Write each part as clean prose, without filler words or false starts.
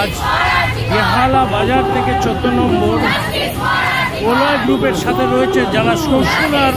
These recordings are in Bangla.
আজ বেহালা বাজার থেকে 14 নম্বর ওলা গ্রুপের সাথে রয়েছে যারা শ্বশুরার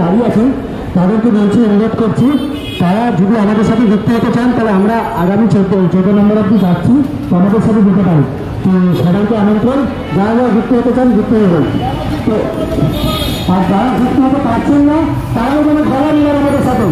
দাঁড়িয়ে আছেন তাদেরকে বলছি, অনুরোধ করছি, তারা যদি আমাদের সাথে যুক্ত হতে চান তাহলে আমরা আগামী 14 নম্বর অব্দি যাচ্ছি, তো আমাদের সাথে যেতে পারি। তো সবাইকে আমন্ত্রণ, যারা যারা যুক্ত হতে চান যুক্ত হবেন। তো আর যারা যুক্ত হতে পারছেন না তারাও যেন গলা নিলেন আমাদের সাথে।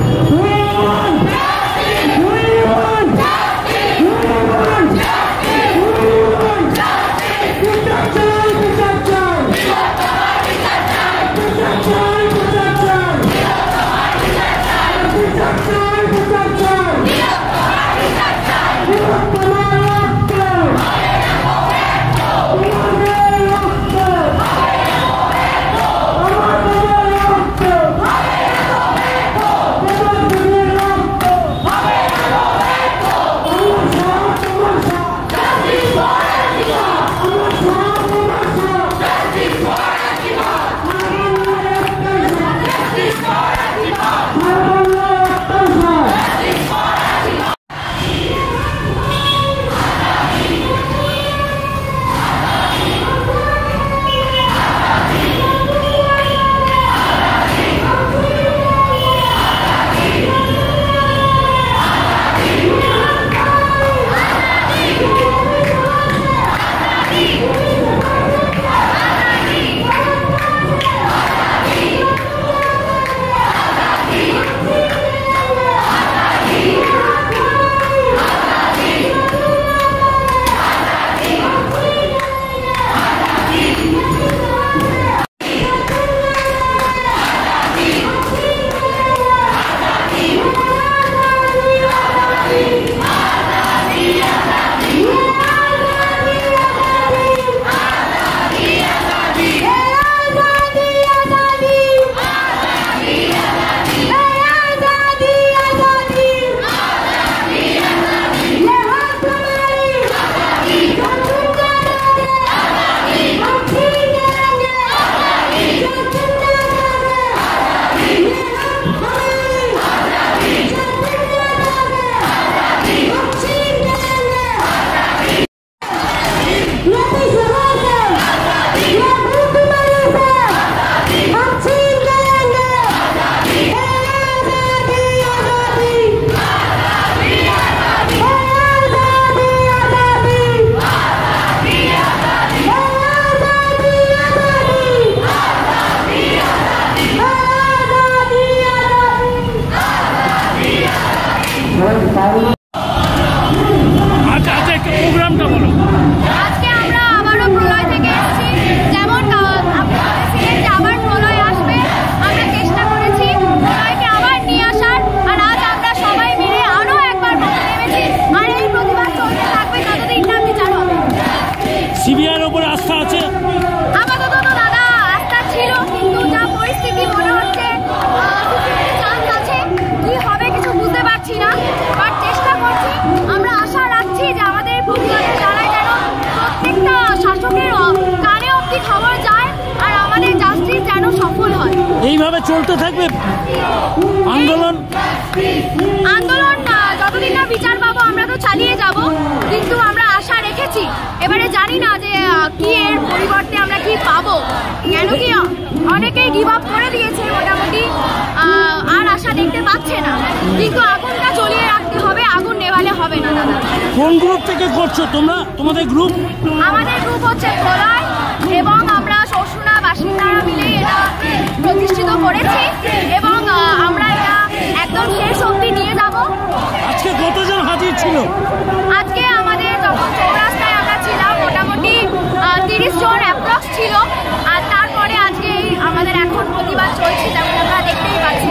চলতে থাকবে আন্দোলন? আন্দোলন যতদিন না বিচার পাবো আমরা তো চালিয়ে যাব, কিন্তু আমরা আশা রেখেছি। এবারে জানি না যে কি এর পরিবর্তে আমরা কি পাবো, কেন কি অনেকেই গিভ আপ করে দিয়েছে, মোটামুটি আর আশা দেখতে পাচ্ছে না। কিন্তু আগুনটা জ্বলিয়ে রাখতে হবে, আগুন নেভালে হবে না দাদা। কোন গ্রুপ থেকে করছো তোমরা? তোমাদের গ্রুপ? আমাদের গ্রুপ হচ্ছে প্রলয়, এবং আমরা শ্বশুরা বাসিন্দারা মিলে এটা প্রতিষ্ঠিত করেছি, এবং আমরা এটা একদম শেষ অবধি নিয়ে যাব। আজকে কতজন হাজির ছিল? আজকে আমাদের যখন চৌরাস্তায় আমরা ছিলাম মোটামুটি 30 জন অ্যাপ্রক্স ছিল। আর তারপরে আজকে আমাদের এখন প্রতিবাদ চলছে, যেমন আমরা দেখতেই পাচ্ছি।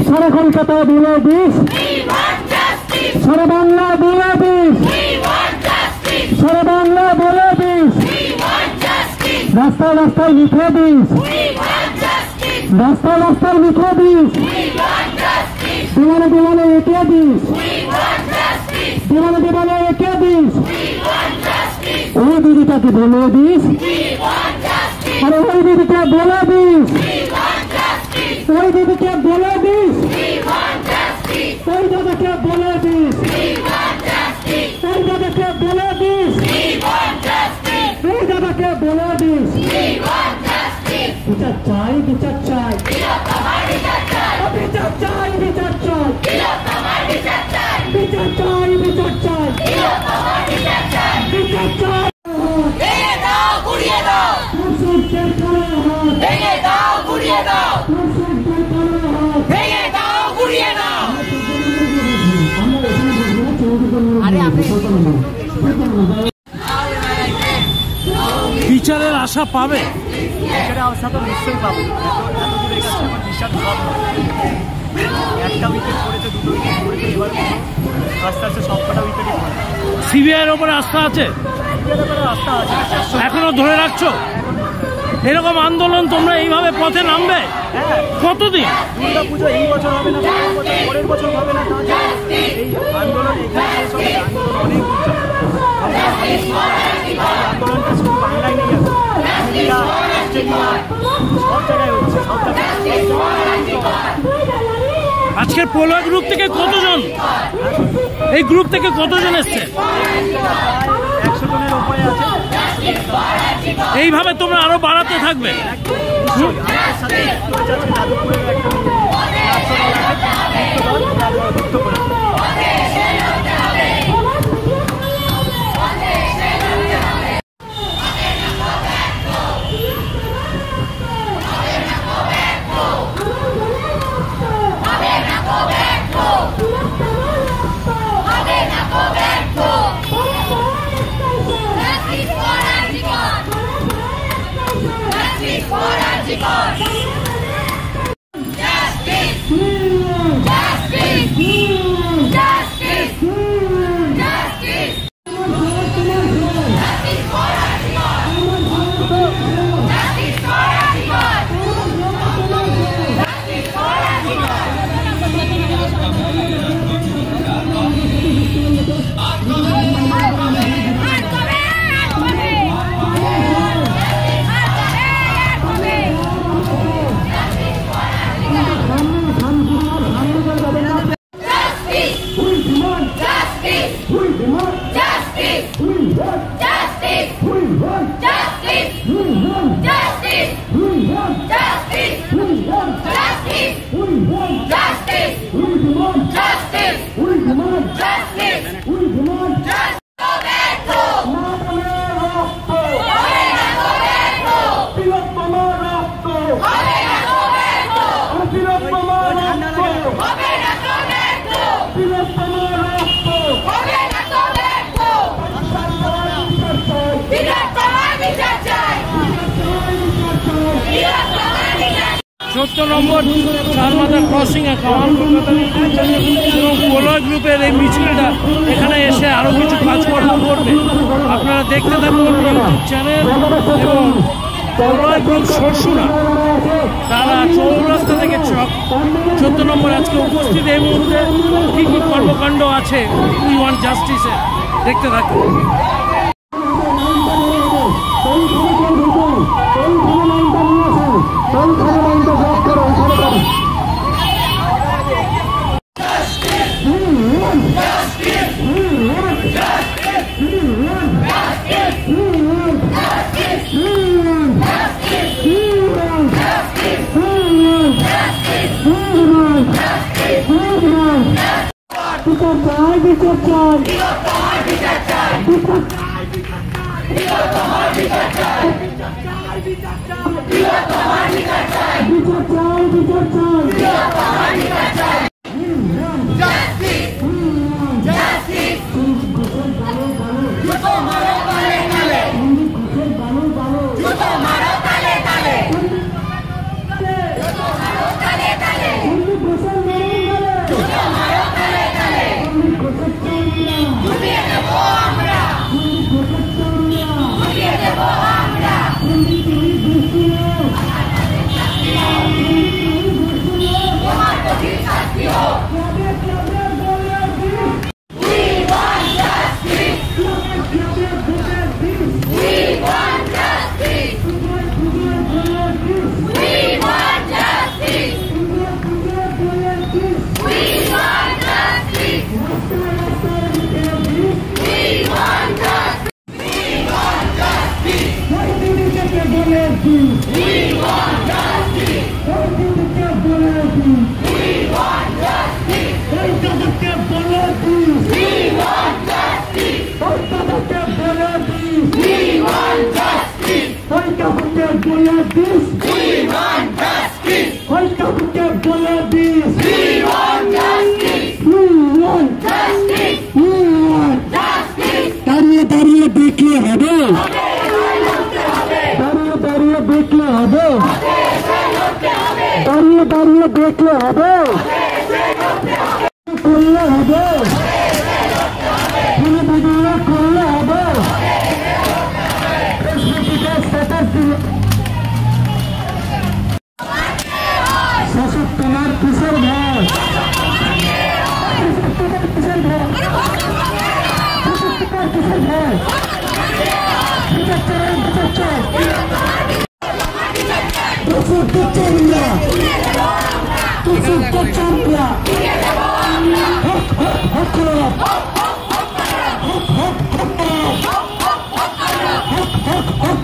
সারা কলকাতা বলে দিস, সারা বাংলা বলে দিস, সারা বাংলা বলে দিস, রাস্তায় রাস্তায় লিখে দিস, রাস্তায় রাস্তায় লিখে দিস, দেওয়ালে দেওয়ালে এঁকে দিস, দেওয়ালে দেওয়ালে এঁকে দিস। ওই দিদিটাকে বলে দিস, আরে ওই দিদিকে বলে দিস, ওই দিদিকে বলে দিস, ওই দাদাকে বলে দিস, ওই দাদাকে বলে দিস, ওই দাদাকে বলে দিস। বিচার চাই, বিচার চাই, বিচার চাই, বিচার চাই, বিচার চাই, বিচার চাই, বিচার চাই। ভেঙে দাও, গুড়িয়ে দাও, ভেঙে দাও, গুড়িয়ে দাও, ভেঙে দাও, গুড়িয়ে দাও। বিচারের আশা পাবে? বিচারের আশা তো নিশ্চয়ই পাবো। এত দূরে গেছে, আমার বিশ্বাস পাবো। একটা উইকেট পড়েছে, দুটো উইকেট পড়েছে, এবার আস্তে আস্তে সবকটা উইকেটই পড়ে। সিবিআইয়ের ওপরে আস্থা আছে? আস্থা আছে, এখনো ধরে রাখছো? এরকম আন্দোলন তোমরা এইভাবে পথে নামবে কতদিন? দুর্গা পুজো এই বছর হবে না, পরের বছর হবে না, এই আন্দোলন এখানে আন্দোলন অনেক দূর যাবে। আন্দোলনটা শুধু বাংলায় নেই, আমেরিকা, অস্ট্রেলিয়া, সব জায়গায় হচ্ছে, সব জায়গায়। আজকের প্রলয় গ্রুপ থেকে কতজন, এই গ্রুপ থেকে কতজন এসছে? 100 জনের একটা উপায় আছে, এইভাবে তোমরা আরো বাড়াতে থাকবে। আমাদের সাথে যাদবপুরের একটা যুক্ত করে নম্বর চারমাথা ক্রসিং এ কামাল এবং কোলা গ্রুপের এই মিছিলটা এখানে এসে আরো কিছু কাজকর্ম করবে। আপনারা দেখতে থাকুন ইউটিউব চ্যানেল। এবং কোলা গ্রুপ সরসুরা তারা চৌরাস্তা থেকে 14 নম্বর আজকে উপস্থিত। এই মুহূর্তে কি কি কর্মকাণ্ড আছে উই ওয়ান্ট জাস্টিসে দেখতে থাকুন।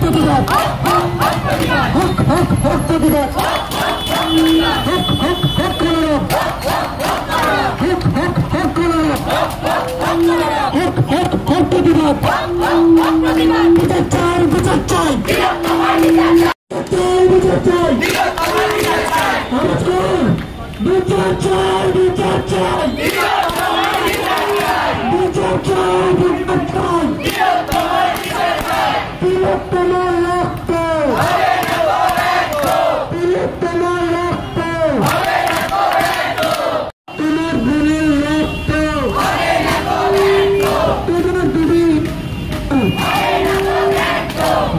প্রতিবাদ হক হক হক প্রতিবাদ হক হক হক কলরব হক হক হক কলরব হক হক হক প্রতিবাদ বিচার চাই বিচার চাই বিচার চাই বিচার চাই বিচার চাই বিচার চাই বিচার চাই তিলোত্তমার রক্ত তিলোত্তমার রক্ত তোমার বোনের রক্ত তোমার দিদি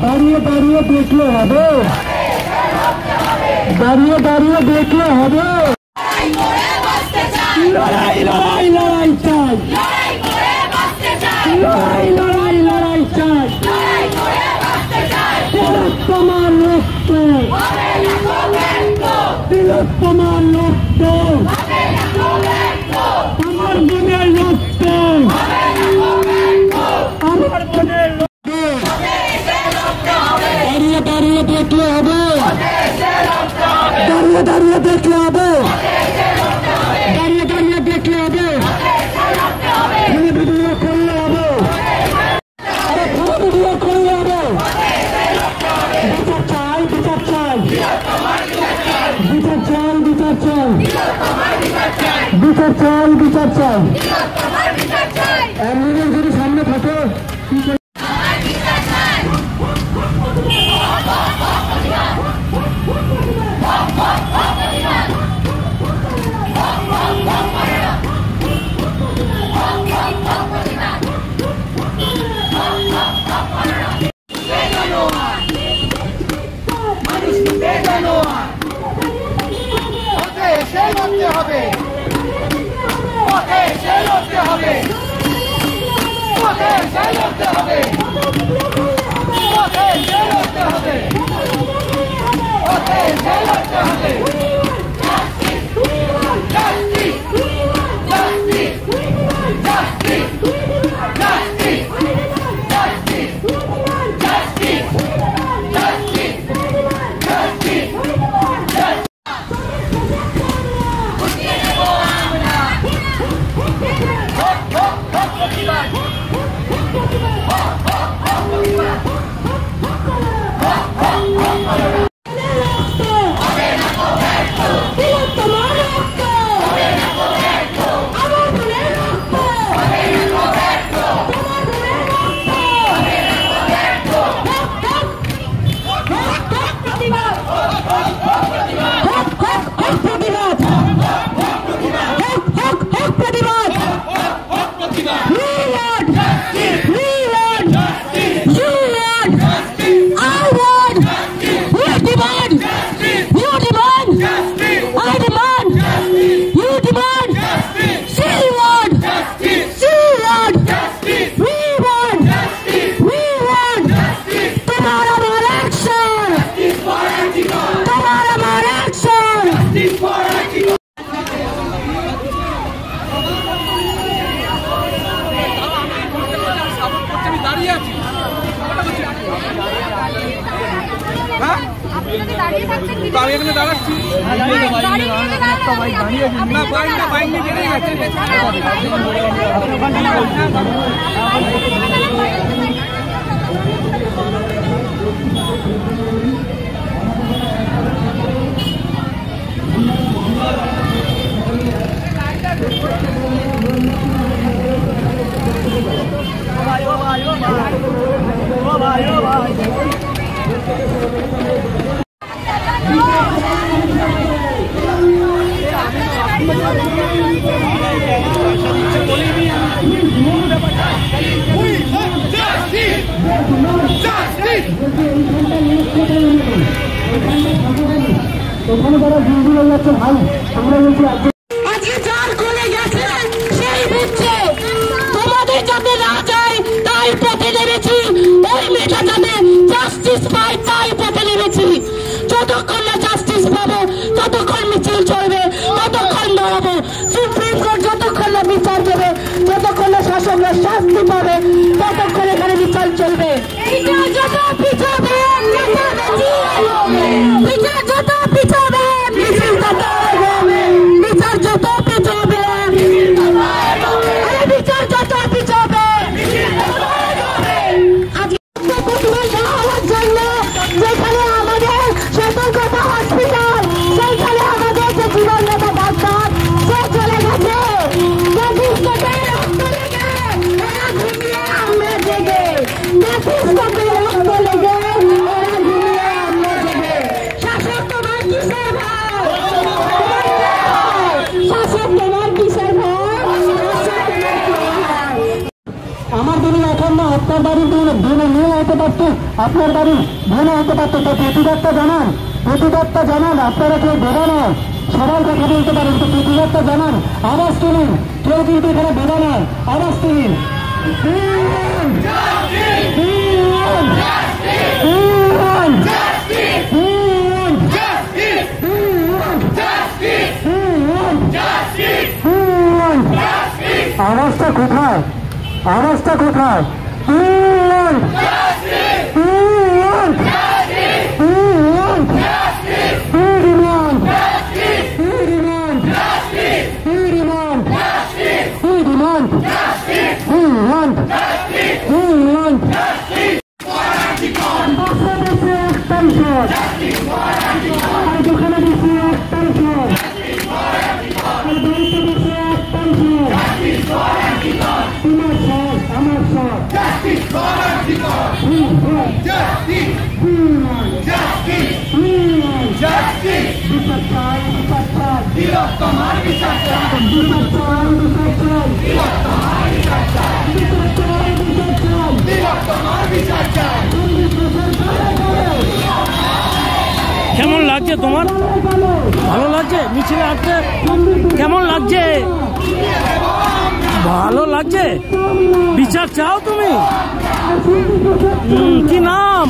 দাঁড়িয়ে দাঁড়িয়ে দেখলে হবে দাঁড়িয়ে দাঁড়িয়ে দেখলে হবে লড়াই লড়াই লড়াই চাই লড়াই লড়াই লড়াই চাই তিলোত্তমার রক্ত তিলোত্তমার রক্ত আমার বোনের রক্ত আমার বোনের দাঁড়িয়ে দাঁড়িয়ে দেখলে হবে দাঁড়িয়ে দাঁড়িয়ে দেখলে হবে দাঁড়িয়ে দাঁড়িয়ে দেখলে হবে ভিডিও করলে হবে আরে ভিডিও করলে হবে বিচার চাই বিচার চাই বিচার চাই বিচার চাই বিচার চাই বিচার চাই অ্যাম্বুলেন্স যদি সামনে থাকে আমি এখানে দাঁড়াচ্ছি না বাইক নিয়ে বেরিয়ে গেছে ওখানে যারা বিল্ডিং হয়ে যাচ্ছে ভাই আমরা বলছি আজকে যার কোলে গেছে সেই বুঝছে তোমাদের যাতে না যায় তাই পথে নেমেছি ওই মেয়েটা যাতে জাস্টিস পায় তাই পথে নেমেছি যতক্ষণ না জাস্টিস পাবো ততক্ষণ মিছিল চলবে ততক্ষণ দাঁড়াবো সুপ্রিম কোর্ট যতক্ষণ না বিচার দেবে যতক্ষণ না শাসকরা শাস্তি পাবে ততক্ষণ এখানে বিচার চলবে এইটা যত পিছাবে আপনার বাড়ি ভালো হতে পারতো, তো প্রতিবাদটা জানান, প্রতিবাদটা জানান। আপনারা কেউ বেড়া নয়, সবাই কথা বলতে পারেন, তো প্রতিবাদটা জানান, আওয়াজ তুলুন। কেউ কিন্তু এখানে বেড়া নয়, আওয়াজ তুলুন। আওয়াজটা কোথায়, আওয়াজটা কোথায়? কেমন লাগছে তোমার? ভালো লাগছে মিছিলে আসতে? কেমন লাগছে? ভালো লাগছে। বিচার চাও তুমি? কি নাম?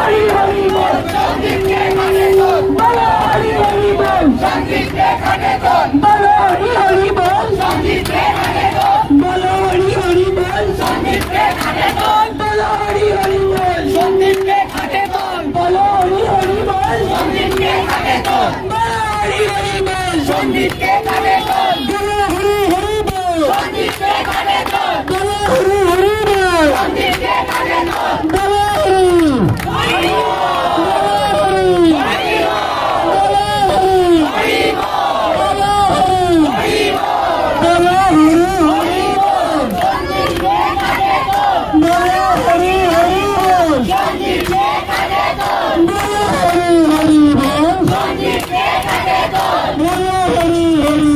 হরি হরি বল সন্দীপকে ঘাটে তোল বলো হরি হরি বল সন্দীপকে ঘাটে তোল বলো হরি হরি বল সন্দীপকে ঘাটে তোল বলো হরি হরি বল সন্দীপকে ঘাটে তোল বলো হরি হরি বল সন্দীপকে ঘাটে তোল বলো হরি হরি বল সন্দীপকে ঘাটে তোল বলো হরি হরি বল সন্দীপকে ঘাটে তোল বলো হরি হরি বল সন্দীপকে ঘাটে তোল বলো হরি হরি বল সন্দীপকে ঘাটে তোল বলো হরি হরি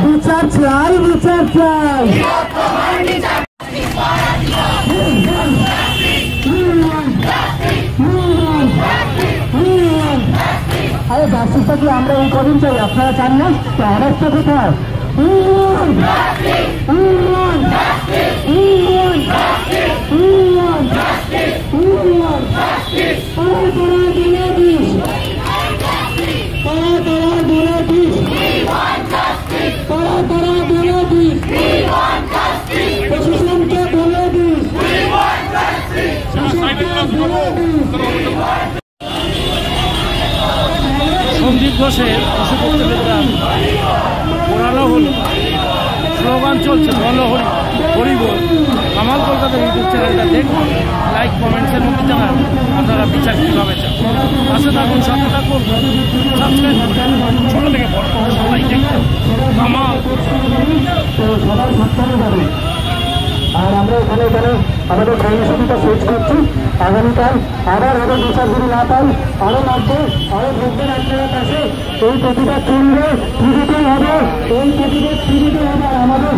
বিচার চাই বিচার চাই আরে জাস্টিসটা কি আমরা এই কদিন চাই আপনারা চান না তো আরেকটা কোথায় সন্দীপ ঘোষের পশু বিদ্যান পোড়ানো হল স্লোগান চলছে বলো হরি হরি বল। কামাল কলকাতার ইউটিউব চ্যানেলটা দেখুন, লাইক কমেন্টসের মধ্যে জানান আপনারা বিচার কীভাবে চান। পাশে থাকুন, সাথে থাকুন, সাবস্ক্রাইব করুন। ছোটো থেকে বড় সবাই দেখুন কামাল। আর আমরা এখানে আমাদের কর্মসূচিটা শেষ করছি। আগামীকাল আবার হবে বিচার যদি না পাই আরো লাগবে, আরো লোকদের আপনার কাছে এই প্রতিবাদ চলবে, টিভিতেই হবে, এই প্রতিবাদ টিভিতে হবে। আমাদের